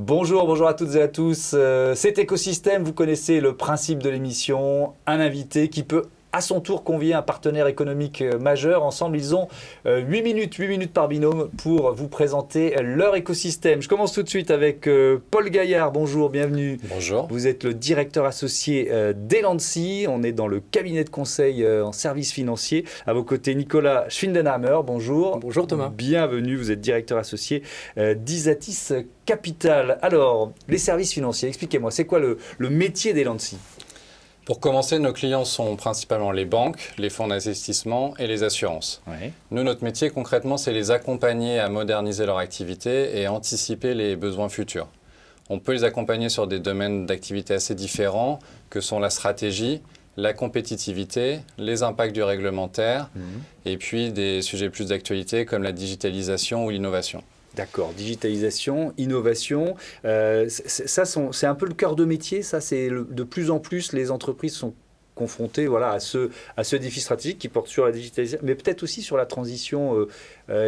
Bonjour à toutes et à tous. C'est Écosystème, vous connaissez le principe de l'émission. Un invité qui peut à son tour convier un partenaire économique majeur. Ensemble, ils ont 8 minutes par binôme pour vous présenter leur écosystème. Je commence tout de suite avec Paul Gaillard. Bonjour, bienvenue. Bonjour. Vous êtes le directeur associé d'Elancy. On est dans le cabinet de conseil en services financiers. À vos côtés, Nicolas Schwindenhammer. Bonjour. Bonjour Thomas. Bienvenue, vous êtes directeur associé d'Isatis Capital. Alors, les services financiers, expliquez-moi, c'est quoi le métier d'Elancy ? Pour commencer, nos clients sont principalement les banques, les fonds d'investissement et les assurances. Ouais. Nous, notre métier, concrètement, c'est les accompagner à moderniser leur activité et anticiper les besoins futurs. On peut les accompagner sur des domaines d'activité assez différents, que sont la stratégie, la compétitivité, les impacts du réglementaire, et puis des sujets plus d'actualité comme la digitalisation ou l'innovation. D'accord, digitalisation, innovation, c'est un peu le cœur de métier, ça c'est de plus en plus les entreprises sont confrontées à ce défi stratégique qui porte sur la digitalisation, mais peut-être aussi sur la transition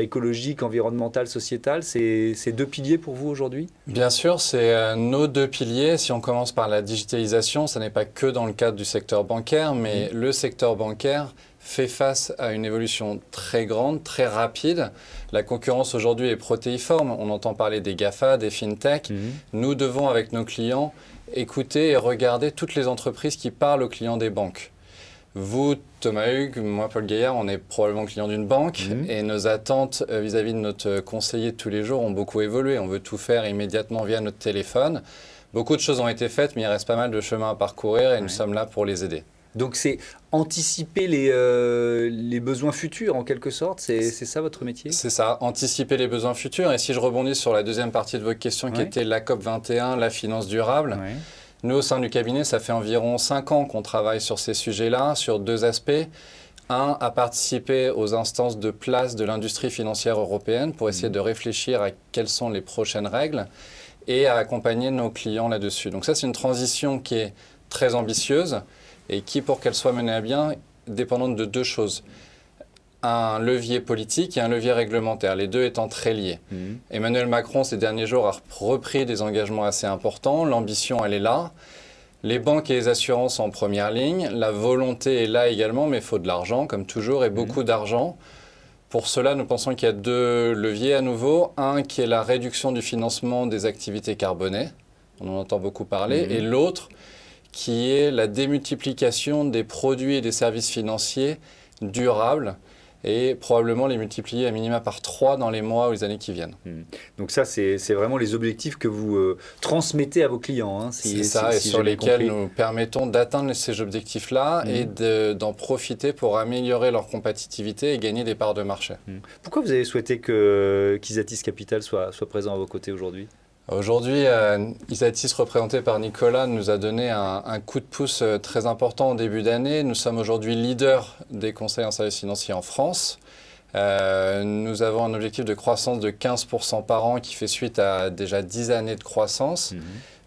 écologique, environnementale, sociétale. C'est deux piliers pour vous aujourd'hui ? Bien sûr, c'est nos deux piliers. Si on commence par la digitalisation, ça n'est pas que dans le cadre du secteur bancaire, mais le secteur bancaire fait face à une évolution très grande, très rapide. La concurrence aujourd'hui est protéiforme. On entend parler des GAFA, des FinTech. Nous devons, avec nos clients, écouter et regarder toutes les entreprises qui parlent aux clients des banques. Vous, Thomas Hugues, moi, Paul Gaillard, on est probablement client d'une banque et nos attentes vis-à-vis de notre conseiller de tous les jours ont beaucoup évolué. On veut tout faire immédiatement via notre téléphone. Beaucoup de choses ont été faites, mais il reste pas mal de chemin à parcourir et nous sommes là pour les aider. Donc c'est anticiper les besoins futurs en quelque sorte, c'est ça votre métier ? C'est ça, anticiper les besoins futurs. Et si je rebondis sur la deuxième partie de votre question qui était la COP21, la finance durable, nous au sein du cabinet, ça fait environ 5 ans qu'on travaille sur ces sujets-là, sur deux aspects. Un, à participer aux instances de place de l'industrie financière européenne pour essayer de réfléchir à quelles sont les prochaines règles et à accompagner nos clients là-dessus. Donc ça, c'est une transition qui est très ambitieuse et qui, pour qu'elle soit menée à bien, dépendante de deux choses. Un levier politique et un levier réglementaire, les deux étant très liés. Emmanuel Macron, ces derniers jours, a repris des engagements assez importants. L'ambition, elle est là. Les banques et les assurances en première ligne. La volonté est là également, mais il faut de l'argent, comme toujours, et beaucoup d'argent. Pour cela, nous pensons qu'il y a deux leviers à nouveau. Un qui est la réduction du financement des activités carbonées. On en entend beaucoup parler. Et l'autre qui est la démultiplication des produits et des services financiers durables et probablement les multiplier à minima par 3 dans les mois ou les années qui viennent. Donc ça, c'est vraiment les objectifs que vous transmettez à vos clients. Hein, c'est ça, et sur lesquels nous permettons d'atteindre ces objectifs-là et d'en profiter pour améliorer leur compétitivité et gagner des parts de marché. Pourquoi vous avez souhaité qu'Isatis Capital soit présent à vos côtés aujourd'hui ? Aujourd'hui, Isatis, représenté par Nicolas, nous a donné un coup de pouce très important au début d'année. Nous sommes aujourd'hui leader des conseils en services financiers en France. Nous avons un objectif de croissance de 15% par an qui fait suite à déjà 10 années de croissance.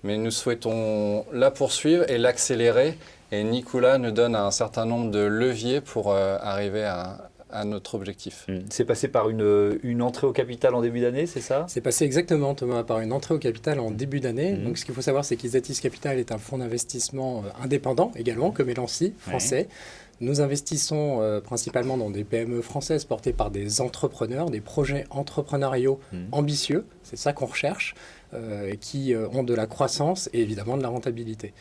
Mais nous souhaitons la poursuivre et l'accélérer. Et Nicolas nous donne un certain nombre de leviers pour arriver à notre objectif. C'est passé par une entrée au capital en début d'année, c'est ça ? C'est passé exactement, Thomas, par une entrée au capital en début d'année. Donc, ce qu'il faut savoir, c'est qu'Isatis Capital est un fonds d'investissement indépendant également, comme Elancy, français. Nous investissons principalement dans des PME françaises portées par des entrepreneurs, des projets entrepreneuriaux ambitieux. C'est ça qu'on recherche, qui ont de la croissance et évidemment de la rentabilité.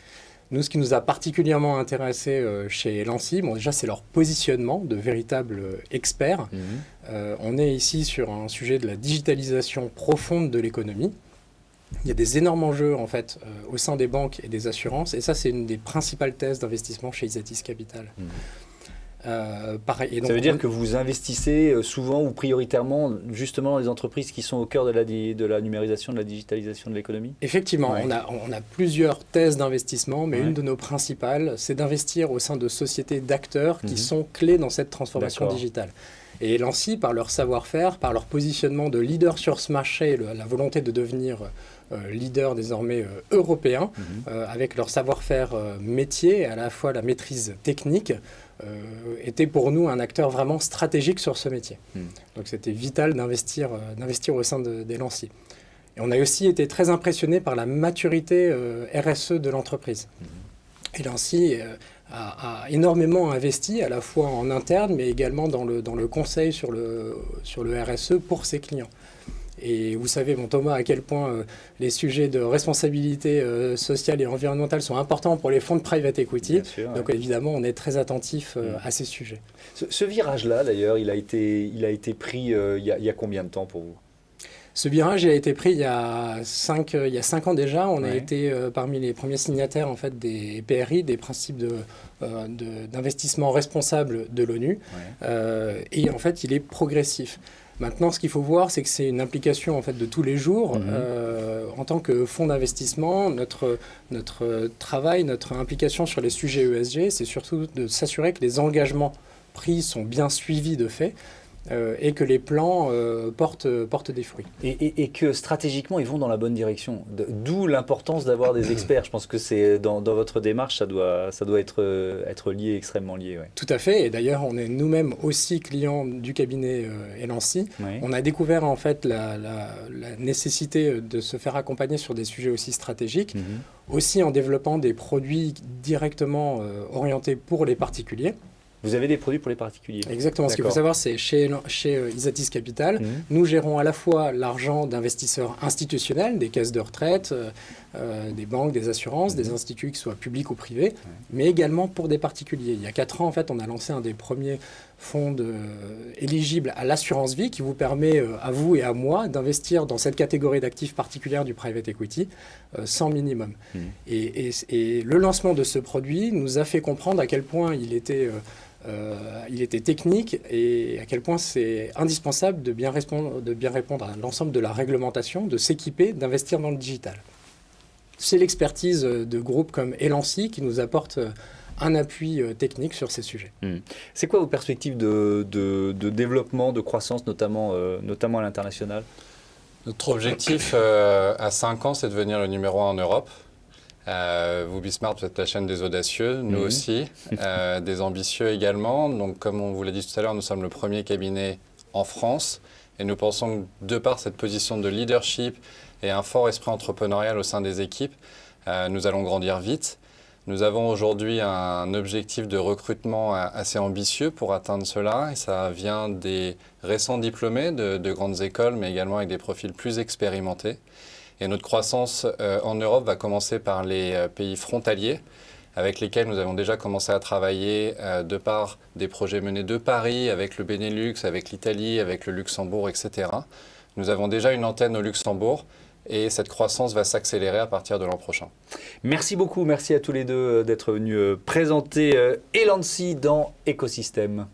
Nous, ce qui nous a particulièrement intéressé chez Elancy, déjà, c'est leur positionnement de véritables experts. On est ici sur un sujet de la digitalisation profonde de l'économie. Il y a des énormes enjeux, en fait, au sein des banques et des assurances. Et ça, c'est une des principales thèses d'investissement chez Isatis Capital. Pareil, ça veut dire que vous investissez souvent ou prioritairement justement dans les entreprises qui sont au cœur de la numérisation, de la digitalisation de l'économie ? Effectivement, on a plusieurs thèses d'investissement, mais une de nos principales, c'est d'investir au sein de sociétés d'acteurs qui sont clés dans cette transformation digitale. Et Elancy, par leur savoir-faire, par leur positionnement de leader sur ce marché, la volonté de devenir leader désormais européen, avec leur savoir-faire métier et à la fois la maîtrise technique, était pour nous un acteur vraiment stratégique sur ce métier. Donc c'était vital d'investir au sein d'Elancy. Et on a aussi été très impressionné par la maturité RSE de l'entreprise. Et l'ANSSI a énormément investi, à la fois en interne, mais également dans le conseil sur le RSE pour ses clients. Et vous savez, bon, Thomas, à quel point les sujets de responsabilité sociale et environnementale sont importants pour les fonds de private equity. Bien sûr, donc évidemment, on est très attentif à ces sujets. Ce virage-là, d'ailleurs, il a été pris il y a combien de temps pour vous ? Ce virage, il a été pris il y a 5 ans déjà. On a été parmi les premiers signataires en fait, des PRI, des principes d'investissement responsable de l'ONU. Et en fait, il est progressif. Maintenant, ce qu'il faut voir, c'est que c'est une implication en fait, de tous les jours. En tant que fonds d'investissement, notre travail, notre implication sur les sujets ESG, c'est surtout de s'assurer que les engagements pris sont bien suivis de fait. Et que les plans portent des fruits. Et que stratégiquement, ils vont dans la bonne direction. D'où l'importance d'avoir des experts. Je pense que c'est dans votre démarche, ça doit être lié, extrêmement lié. Ouais. Tout à fait. Et d'ailleurs, on est nous-mêmes aussi clients du cabinet LANSSI. On a découvert en fait la nécessité de se faire accompagner sur des sujets aussi stratégiques, aussi en développant des produits directement orientés pour les particuliers. Vous avez des produits pour les particuliers. Exactement. Ce qu'il faut savoir, c'est chez Isatis Capital, nous gérons à la fois l'argent d'investisseurs institutionnels, des caisses de retraite, des banques, des assurances, des instituts qui soient publics ou privés, mais également pour des particuliers. Il y a 4 ans, en fait, on a lancé un des premiers fonds éligibles à l'assurance vie qui vous permet, à vous et à moi, d'investir dans cette catégorie d'actifs particulière du private equity sans minimum. Et le lancement de ce produit nous a fait comprendre à quel point il était technique et à quel point c'est indispensable de bien répondre à l'ensemble de la réglementation, de s'équiper, d'investir dans le digital. C'est l'expertise de groupes comme LANSSI qui nous apporte un appui technique sur ces sujets. C'est quoi vos perspectives de développement, de croissance, notamment à l'international ? Notre objectif à 5 ans, c'est de devenir le numéro 1 en Europe. Vous, Bismart, vous êtes la chaîne des audacieux, nous aussi, des ambitieux également. Donc, comme on vous l'a dit tout à l'heure, nous sommes le premier cabinet en France et nous pensons que de par cette position de leadership et un fort esprit entrepreneurial au sein des équipes, nous allons grandir vite. Nous avons aujourd'hui un objectif de recrutement assez ambitieux pour atteindre cela et ça vient des récents diplômés de grandes écoles, mais également avec des profils plus expérimentés. Et notre croissance en Europe va commencer par les pays frontaliers avec lesquels nous avons déjà commencé à travailler de par des projets menés de Paris, avec le Benelux, avec l'Italie, avec le Luxembourg, etc. Nous avons déjà une antenne au Luxembourg et cette croissance va s'accélérer à partir de l'an prochain. Merci beaucoup, merci à tous les deux d'être venus présenter LANSSI dans Écosystème.